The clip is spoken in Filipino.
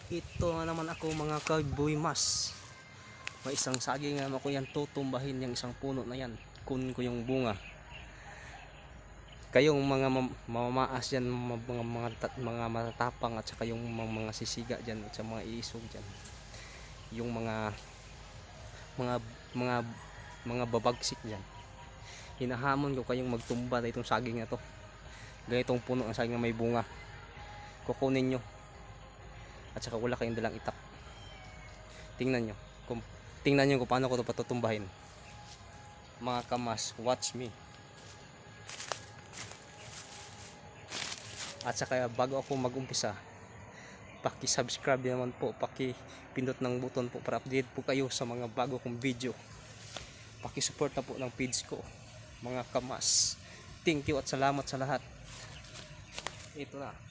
Ito na naman ako mga kaboy mas. May isang saging naman ako yan, tutumbahin yung isang puno na yan. Kunin ko yung bunga. Kayong mga mamamaas dyan, mga matatapang at saka yung mga sisiga dyan at saka mga iisog dyan. Yung mga mga mga babagsik dyan. Hinahamon ko kayong magtumba na itong saging na to. Ganitong puno ang saging na may bunga. Kukunin nyo. At saka wala kayong dalang itak. Tingnan nyo kung paano ko ito patutumbahin. Mga kamas, watch me. At saka bago ako mag-umpisa, paki-subscribe naman po, paki-pindot ng button po para update po kayo sa mga bago kong video. Paki-support na po ng page ko, mga kamas. Thank you at salamat sa lahat. Ito na.